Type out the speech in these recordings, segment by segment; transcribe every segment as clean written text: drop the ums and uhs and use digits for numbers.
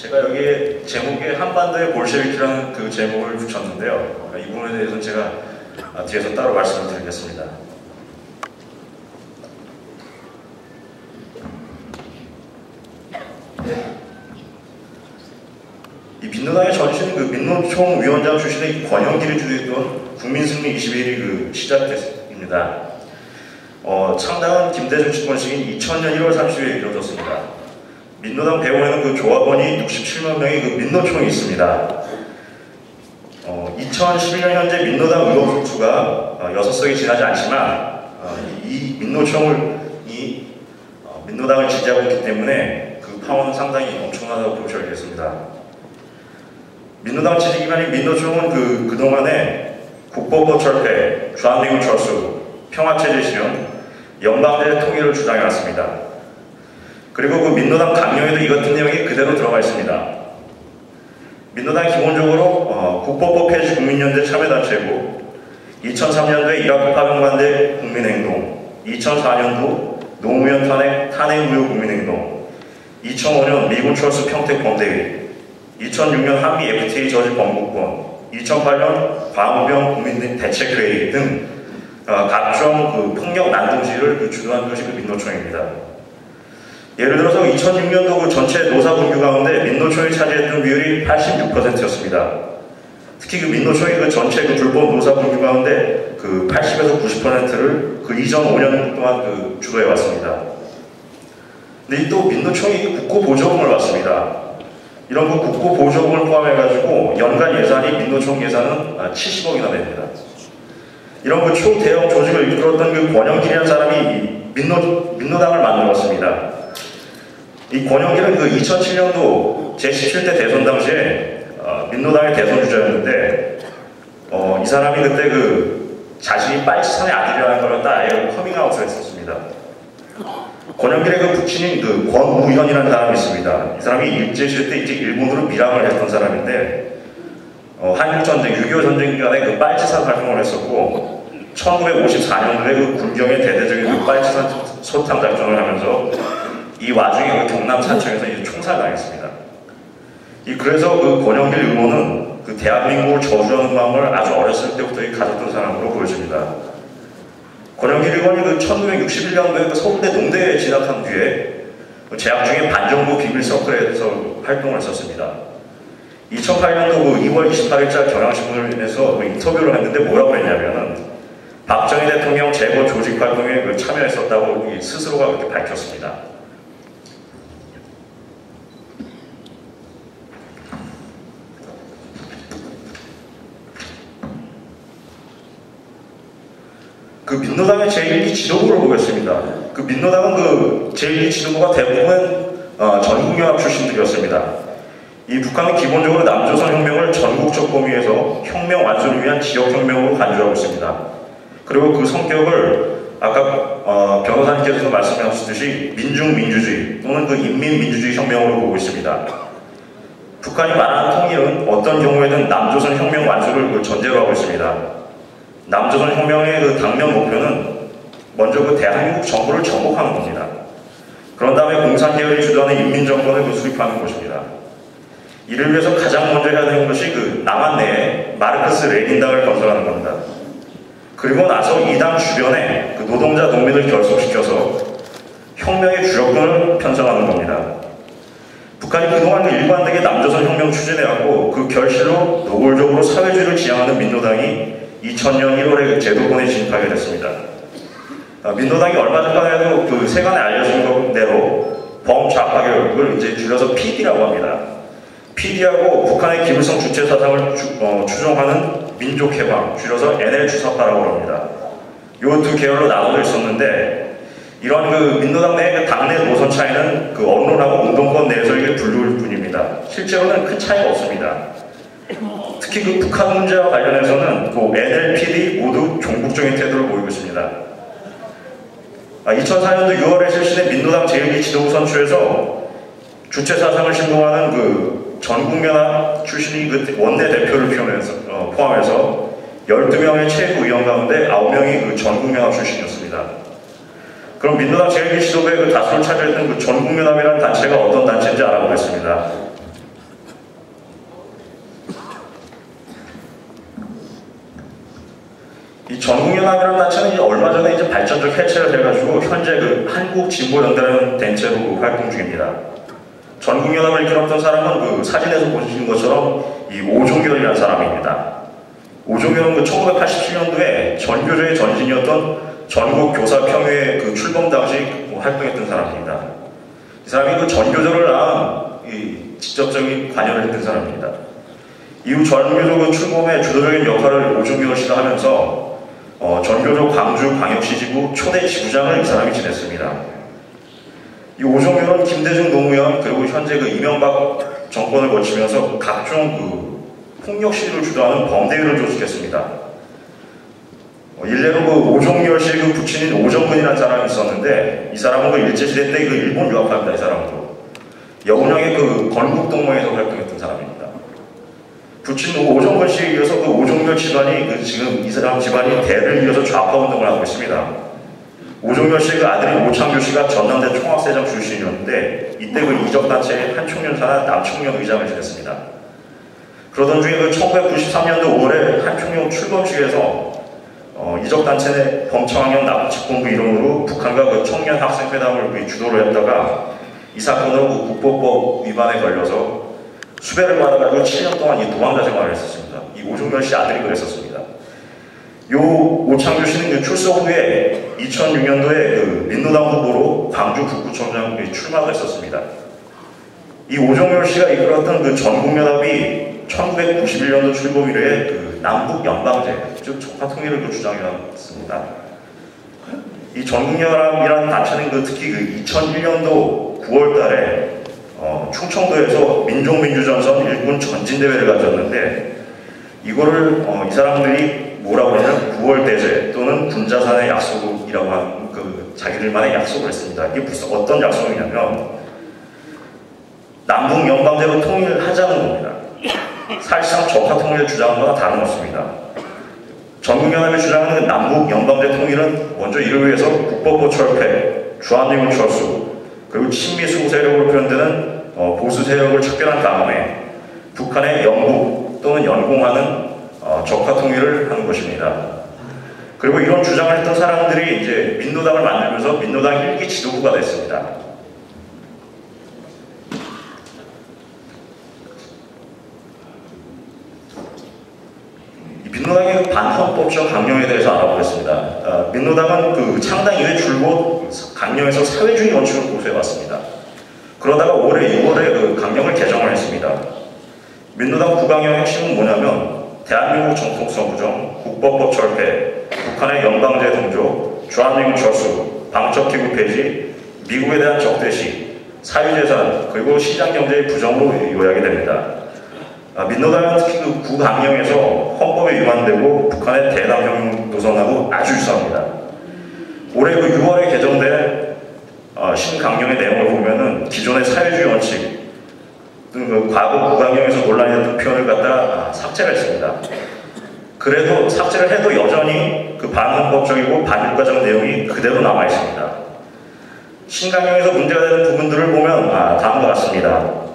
제가 여기에 제목에 한반도의 볼셰비키라는 그 제목을 붙였는데요. 이 부분에 대해서는 제가 뒤에서 따로 말씀을 드리겠습니다. 이 민노당의 전신 그 민노총위원장 출신의 권영길이 주도했던 국민승리 21이 그 시작됐습니다. 창당은 김대중 집권식인 2000년 1월 30일에 이루어졌습니다. 민노당 배후에는 그 조합원이 67만 명의 그 민노총이 있습니다. 2011년 현재 민노당 의원 수가 6석이 지나지 않지만 이 민노총이 민노당을 지지하고 있기 때문에 그 파워는 상당히 엄청나다고 보셔야 되겠습니다. 민노당 지지 기반인 민노총은 그동안에 국보법 철폐, 주한미군 철수, 평화체제 실현, 연방제 통일을 주장해왔습니다. 그리고 그 민노당 강령에도 이 같은 내용이 그대로 들어가 있습니다. 민노당이 기본적으로 국보법 폐지 국민연대 참여단체고 2003년도에 이라크 파병 반대 국민행동, 2004년도 노무현 탄핵 무효 국민행동, 2005년 미군 철수 평택 범대회, 2006년 한미 FTA 저지 범국권, 2008년 광우병 국민 대책회의 등 각종 그 폭력 난동질을 주도한 것이 그 민노총입니다. 예를 들어서 2006년도 그 전체 노사 분규 가운데 민노총이 차지했던 비율이 86%였습니다. 특히 그 민노총이 그 전체 그 불법 노사 분규 가운데 그 80에서 90%를 그 이전 5년 동안 그 주도해 왔습니다. 근데 또 민노총이 국고 보조금을 받습니다. 이런 그 국고 보조금을 포함해가지고 연간 예산이 민노총 예산은 70억이나 됩니다. 이런 그 초대형 조직을 이끌었던 그 권영길이라는 사람이 민노당을 만들었습니다. 이 권영길은 그 2007년도 제17대 대선 당시에 민노당의 대선 주자였는데 이 사람이 그때 그 자신이 빨치산의 아들이라는 걸 갖다 아예 커밍아웃을 했었습니다. 권영길의 그 부친인 그 권우현이라는 사람이 있습니다. 이 사람이 일제시대 때 이제 일본으로 밀항을 했던 사람인데 한국전쟁, 6.25 전쟁 기간에 그 빨치산 활동을 했었고 1954년도에 그 군경의 대대적인 그 빨치산 소탕 작전을 하면서 이 와중에 그 경남 산청에서 이제 총살당했습니다. 그래서 그 권영길 의원은 그 대한민국을 저주하는 마음을 아주 어렸을 때부터 가졌던 사람으로 보여집니다. 권영길 의원이 그 1961년도에 그 서울대 농대에 진학한 뒤에 재학 중에 반정부 비밀서클에서 활동을 했었습니다. 2008년도 그 2월 28일자 경향신문에서 인터뷰를 했는데 뭐라고 했냐면은 박정희 대통령 재건 조직 활동에 그 참여했었다고 스스로가 그렇게 밝혔습니다. 그 민노당의 제1기 지도부를 보겠습니다. 그 민노당은 그 제1기 지도부가 대부분 전국연합 출신들이었습니다. 이 북한은 기본적으로 남조선 혁명을 전국적 범위에서 혁명 완수를 위한 지역혁명으로 간주하고 있습니다. 그리고 그 성격을 아까 변호사님께서도 말씀하셨듯이 민중민주주의 또는 그 인민민주주의 혁명으로 보고 있습니다. 북한이 말하는 통일은 어떤 경우에든 남조선 혁명 완수를 전제로 하고 있습니다. 남조선 혁명의 그 당면 목표는 먼저 그 대한민국 정부를 정복하는 겁니다. 그런 다음에 공산계열이 주도하는 인민정권을 수립하는 것입니다. 이를 위해서 가장 먼저 해야 되는 것이 그 남한 내에 마르크스 레닌당을 건설하는 겁니다. 그리고 나서 이 당 주변에 그 노동자 농민을 결속시켜서 혁명의 주력권을 편성하는 겁니다. 북한이 그동안 그 일관되게 남조선 혁명 추진해왔고 그 결실로 노골적으로 사회주의를 지향하는 민노당이 2000년 1월에 그 제도권에 진입하게 됐습니다. 민노당이 얼마 전까지도 그 세간에 알려진 대로 범좌파 교육을 이제 줄여서 PD라고 합니다. PD하고 북한의 기물성 주체 사상을 추종하는 민족해방, 줄여서 NL주사파라고 합니다. 이 두 계열로 나눠져 있었는데 이런 그 민노당 내 그 당내 노선 차이는 그 언론하고 운동권 내에서의 분류일 뿐입니다. 실제로는 큰 차이가 없습니다. 특히 그 북한 문제와 관련해서는 그 NLPD 모두 종북적인 태도를 보이고 있습니다. 2004년도 6월에 실시된 민노당 제1기 지도부 선출에서 주체 사상을 신봉하는 그 전국연합 출신이 그 원내대표를 포함해서 12명의 최고위원 가운데 9명이 그 전국연합 출신이었습니다. 그럼 민노당 제1기 지도부의 그 다수를 차지했던 그 전국연합이라는 단체가 어떤 단체인지 알아보겠습니다. 얼마 전에 이제 발전적 해체를 해가지고 현재 그 한국진보연대라는 단체로 활동 중입니다. 전국연합을 이끌었던 사람은 그 사진에서 보시는 것처럼 이 오종결이라는 사람입니다. 오종결은 1987년도에 전교조의 전신이었던 전국교사평의회 그 출범 당시 활동했던 사람입니다. 이 사람이 그 전교조를 낳은 직접적인 관여를 했던 사람입니다. 이후 전교조 그 출범에 주도적인 역할을 오종결 씨가 하면서 전교조 광주광역시지부 초대 지부장을 이 사람이 지냈습니다. 이 오종결은 김대중 노무현 그리고 현재 그 이명박 정권을 거치면서 각종 그 폭력 시위를 주도하는 범대위를 조직했습니다. 일례로 그 오종결 씨의 그 부친인 오정근이라는 사람이 있었는데 이 사람은 그 일제시대 때 그 일본 유학합니다. 이 사람도 여운형의 그 건국동맹에서 활동했던 사람입니다. 부친 오정근 씨에 이어서 그 오종결 집안이 그 지금 이 사람 집안이 대를 이어서 좌파 운동을 하고 있습니다. 오종결 씨의 그 아들인 오창규 씨가 전남대 총학세장 출신이었는데 이때 그 이적단체의 한총련 산하 남총련 의장을 지냈습니다. 그러던 중에 그 1993년도 5월에 한총련 출범식에서 이적단체 내 범청학령 납치본부 이름으로 북한과 그 청년 학생회담을 주도를 했다가 이 사건으로 그 국보법 위반에 걸려서 수배를 받아가지고 7년 동안 이 도망자 생활을 했었습니다. 이 오종결 씨 아들이 그랬었습니다. 요 오창규 씨는 그 출소 후에 2006년도에 그 민노당 후보로 광주 북구청장 출마를 했었습니다. 이 오종결 씨가 이끌었던 그 전국연합이 1991년도 출범 이래에 그 남북 연방제, 즉 적화 통일을 주장해왔습니다. 이 전국연합이라는 단체는 그 특히 그 2001년도 9월달에 충청도에서 민족민주전선 일군 전진대회를 가졌는데 이거를 이 사람들이 뭐라고 하냐면 9월 대제 또는 군자산의 약속이라고 하는 그 자기들만의 약속을 했습니다. 이게 무슨 어떤 약속이냐면 남북 연방제로 통일하자는 겁니다. 사실상 적화 통일 주장과 다름없습니다. 전국연합이 주장하는 남북 연방제 통일은 먼저 이를 위해서 국법부 철폐, 주한미군 철수, 그리고 친미수호 세력으로 표현되는 보수 세력을 척결한 다음에 북한의 영북 또는 연공하는 적화 통일을 하는 것입니다. 그리고 이런 주장을 했던 사람들이 이제 민노당을 만들면서 민노당 1기 지도부가 됐습니다. 민노당의 반헌법적 강령에 대해서 알아보겠습니다. 민노당은 그 창당 이후에 줄곧 강령에서 사회주의 원칙을 고수해왔습니다. 그러다가 올해 6월에 그 강령을 개정을 했습니다. 민노당 구강령의 핵심은 뭐냐면 대한민국 정통성 부정, 국법법 철폐, 북한의 연방제 동조, 주한미군 철수, 방첩기구 폐지, 미국에 대한 적대시, 사유재산, 그리고 시장경제의 부정으로 요약이 됩니다. 민노당은 특히 그 구강령에서 헌법에 위반되고 북한의 대남형 노선하고 아주 유사합니다. 올해 그 6월에 개정된 신강령의 내용을 보면은 기존의 사회주의 원칙 등 그 과거 구강령에서 논란이 됐던 표현을 갖다 삭제를 했습니다. 그래도 삭제를 해도 여전히 그 반헌법적이고 반일과적 내용이 그대로 남아 있습니다. 신강령에서 문제가 되는 부분들을 보면 다음과 같습니다.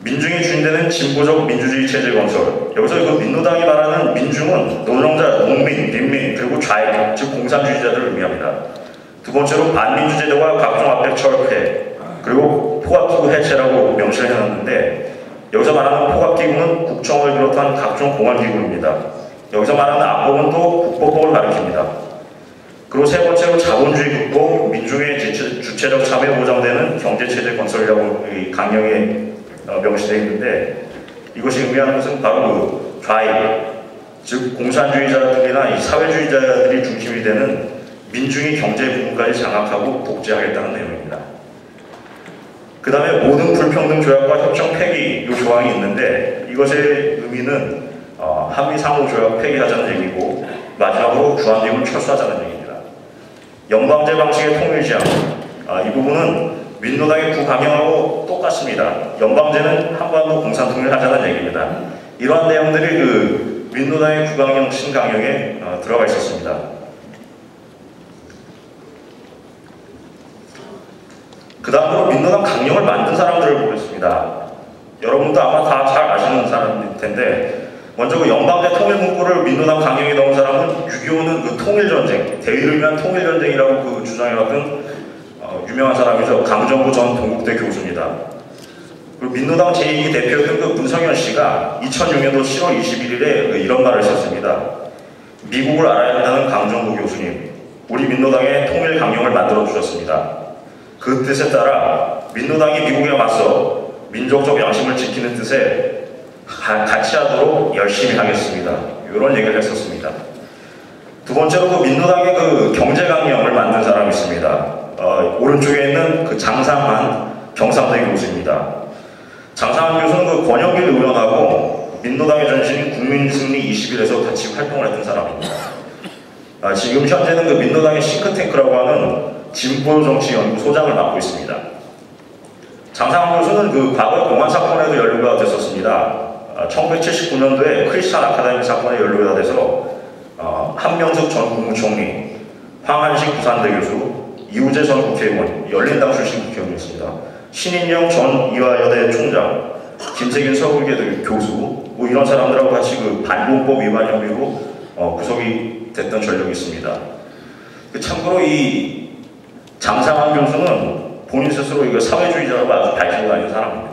민중이 주인되는 진보적 민주주의 체제 건설. 여기서 그 민노당이 말하는 민중은 노동자, 농민, 빈민, 그리고 좌익, 즉 공산주의자들을 의미합니다. 두 번째로 반민주제도와 각종 압력 철폐, 그리고 포갑기구 해체라고 명시를 해놨는데 여기서 말하는 포갑기구는 국정을 비롯한 각종 공안기구입니다. 여기서 말하는 안법은 또 국보법을 가리킵니다. 그리고 세 번째로 자본주의 국보, 민중의 주체적 참여 보장되는 경제체제 건설이라고 이 강령에 명시되어 있는데 이것이 의미하는 것은 바로 그 좌익, 즉 공산주의자들이나 이 사회주의자들이 중심이 되는 민중의 경제 부분까지 장악하고 독재하겠다는 내용입니다. 그 다음에 모든 불평등 조약과 협정 폐기 이 조항이 있는데 이것의 의미는 한미 상호 조약 폐기하자는 얘기고 마지막으로 주한미군 철수하자는 얘기입니다. 연방제 방식의 통일 지향 이 부분은 민노당의 구강령하고 똑같습니다. 연방제는 한반도 공산통일을 하자는 얘기입니다. 이러한 내용들이 그 민노당의 구강령 신강령에 들어가 있었습니다. 그 다음으로 민노당 강령을 만든 사람들을 보겠습니다. 여러분도 아마 다 잘 아시는 사람일 텐데 먼저 그 영방제 통일 문구를 민노당 강령에 넣은 사람은 6.25는 그 통일전쟁, 대의를 위한 통일전쟁이라고 그 주장해왔던 유명한 사람이죠. 강정구 전 동국대 교수입니다. 그리고 민노당 제2기 대표였던 그 문성현 씨가 2006년도 10월 21일에 이런 말을 썼습니다. 미국을 알아야 한다는 강정구 교수님, 우리 민노당의 통일 강령을 만들어 주셨습니다. 그 뜻에 따라 민노당이 미국에 맞서 민족적 양심을 지키는 뜻에 같이 하도록 열심히 하겠습니다. 이런 얘기를 했었습니다. 두 번째로 그 민노당의 그 경제강령을 만든 사람이 있습니다. 오른쪽에 있는 그 장상한 경상대 교수입니다. 장상한 교수는 그 권영길 의원하고 민노당의 전신인 국민승리 20일에서 같이 활동을 했던 사람입니다. 지금 현재는 그 민노당의 싱크탱크라고 하는 진보정치연구소장을 맡고 있습니다. 장상한 교수는 그 과거 공안 사건에도 연루가 됐었습니다. 1979년도에 크리스찬 아카데미 사건에 연루가 돼서 한명숙 전 국무총리, 황한식 부산대 교수, 이우재 전 국회의원, 열린당 출신 국회의원이었습니다. 신인영 전 이화여대 총장, 김세균 서울대 교수, 뭐 이런 사람들하고 같이 그 반공법 위반 혐의로 구속이 됐던 전력이 있습니다. 참고로 이 장상한 교수는 본인 스스로 이거 사회주의자라고 아주 밝히고 다니는 사람입니다.